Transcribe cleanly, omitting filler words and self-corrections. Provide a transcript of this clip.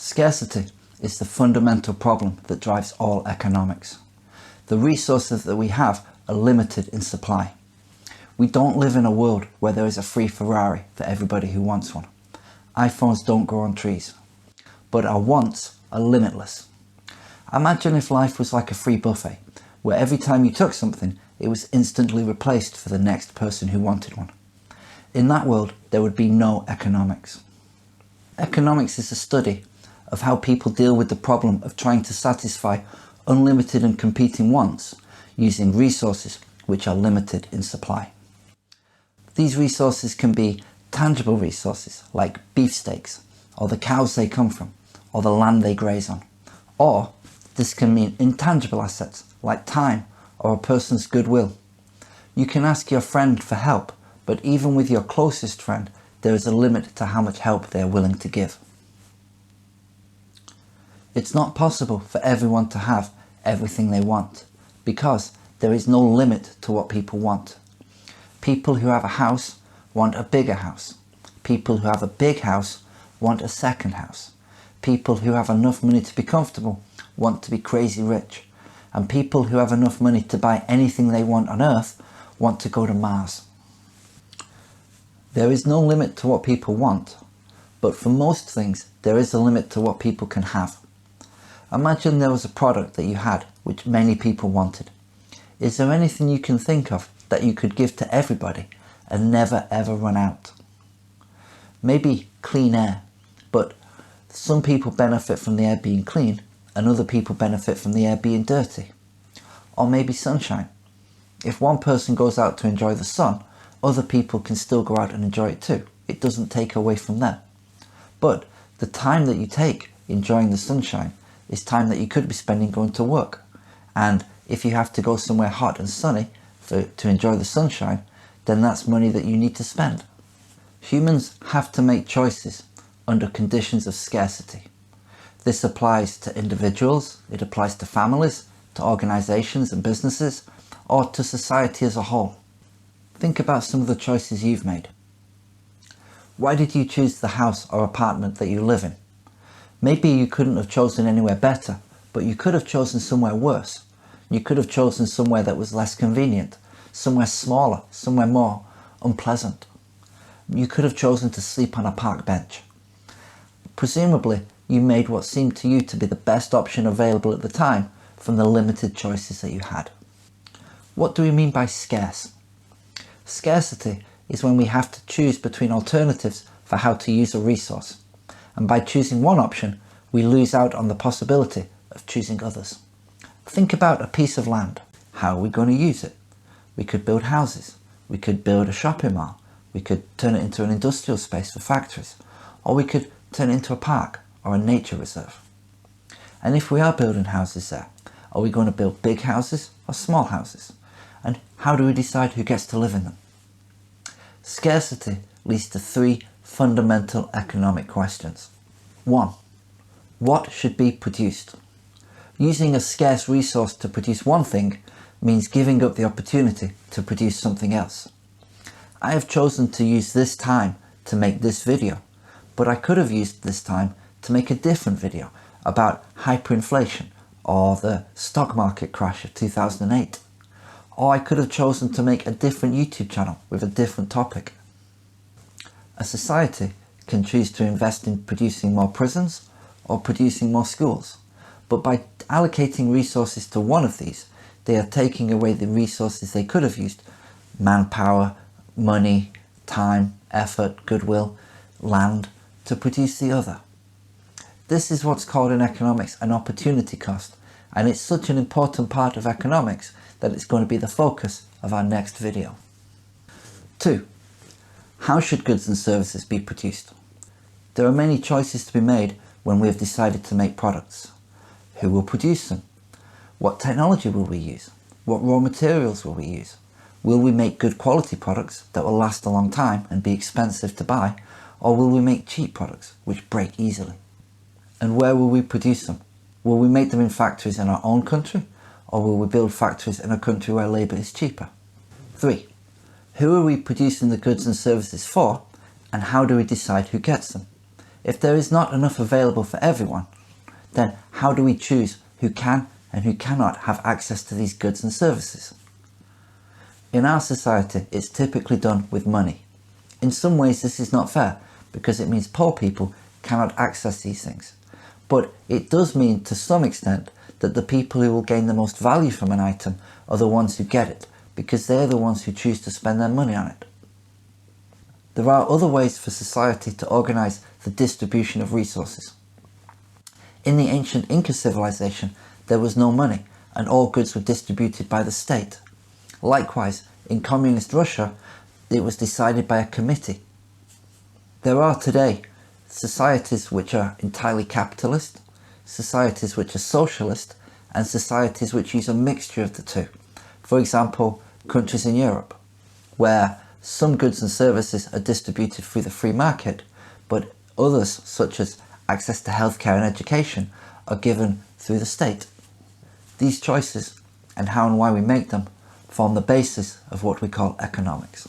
Scarcity is the fundamental problem that drives all economics. The resources that we have are limited in supply. We don't live in a world where there is a free Ferrari for everybody who wants one. iPhones don't grow on trees. But our wants are limitless. Imagine if life was like a free buffet, where every time you took something, it was instantly replaced for the next person who wanted one. In that world, there would be no economics. Economics is a study of how people deal with the problem of trying to satisfy unlimited and competing wants using resources which are limited in supply. These resources can be tangible resources like beefsteaks, or the cows they come from, or the land they graze on. Or this can mean intangible assets like time or a person's goodwill. You can ask your friend for help, but even with your closest friend, there is a limit to how much help they are willing to give. It's not possible for everyone to have everything they want, because there is no limit to what people want. People who have a house want a bigger house. People who have a big house want a second house. People who have enough money to be comfortable want to be crazy rich. And people who have enough money to buy anything they want on Earth want to go to Mars. There is no limit to what people want, but for most things there is a limit to what people can have. Imagine there was a product that you had which many people wanted. Is there anything you can think of that you could give to everybody and never ever run out? Maybe clean air, but some people benefit from the air being clean and other people benefit from the air being dirty. Or maybe sunshine. If one person goes out to enjoy the sun, other people can still go out and enjoy it too. It doesn't take away from them. But the time that you take enjoying the sunshine is time that you could be spending going to work. And if you have to go somewhere hot and sunny to enjoy the sunshine, then that's money that you need to spend. Humans have to make choices under conditions of scarcity. This applies to individuals, it applies to families, to organizations and businesses, or to society as a whole. Think about some of the choices you've made. Why did you choose the house or apartment that you live in? Maybe you couldn't have chosen anywhere better, but you could have chosen somewhere worse. You could have chosen somewhere that was less convenient, somewhere smaller, somewhere more unpleasant. You could have chosen to sleep on a park bench. Presumably, you made what seemed to you to be the best option available at the time from the limited choices that you had. What do we mean by scarce? Scarcity is when we have to choose between alternatives for how to use a resource. And by choosing one option, we lose out on the possibility of choosing others. Think about a piece of land. How are we going to use it? We could build houses. We could build a shopping mall. We could turn it into an industrial space for factories. Or we could turn it into a park or a nature reserve. And if we are building houses there, are we going to build big houses or small houses? And how do we decide who gets to live in them? Scarcity leads to three fundamental economic questions. 1. What should be produced? Using a scarce resource to produce one thing means giving up the opportunity to produce something else. I have chosen to use this time to make this video, but I could have used this time to make a different video about hyperinflation or the stock market crash of 2008. Or I could have chosen to make a different YouTube channel with a different topic. A society can choose to invest in producing more prisons or producing more schools, but by allocating resources to one of these, they are taking away the resources they could have used: manpower, money, time, effort, goodwill, land, to produce the other. This is what's called in economics an opportunity cost, and it's such an important part of economics that it's going to be the focus of our next video. 2. How should goods and services be produced? There are many choices to be made when we have decided to make products. Who will produce them? What technology will we use? What raw materials will we use? Will we make good quality products that will last a long time and be expensive to buy? Or will we make cheap products which break easily? And where will we produce them? Will we make them in factories in our own country? Or will we build factories in a country where labour is cheaper? 3. Who are we producing the goods and services for, and how do we decide who gets them? If there is not enough available for everyone, then how do we choose who can and who cannot have access to these goods and services? In our society, it's typically done with money. In some ways this is not fair, because it means poor people cannot access these things. But it does mean to some extent that the people who will gain the most value from an item are the ones who get it, because they're the ones who choose to spend their money on it. There are other ways for society to organise the distribution of resources. In the ancient Inca civilization, there was no money, and all goods were distributed by the state. Likewise, in communist Russia, it was decided by a committee. There are today societies which are entirely capitalist, societies which are socialist, and societies which use a mixture of the two. For example, countries in Europe, where some goods and services are distributed through the free market, but others, such as access to healthcare and education, are given through the state. These choices, and how and why we make them, form the basis of what we call economics.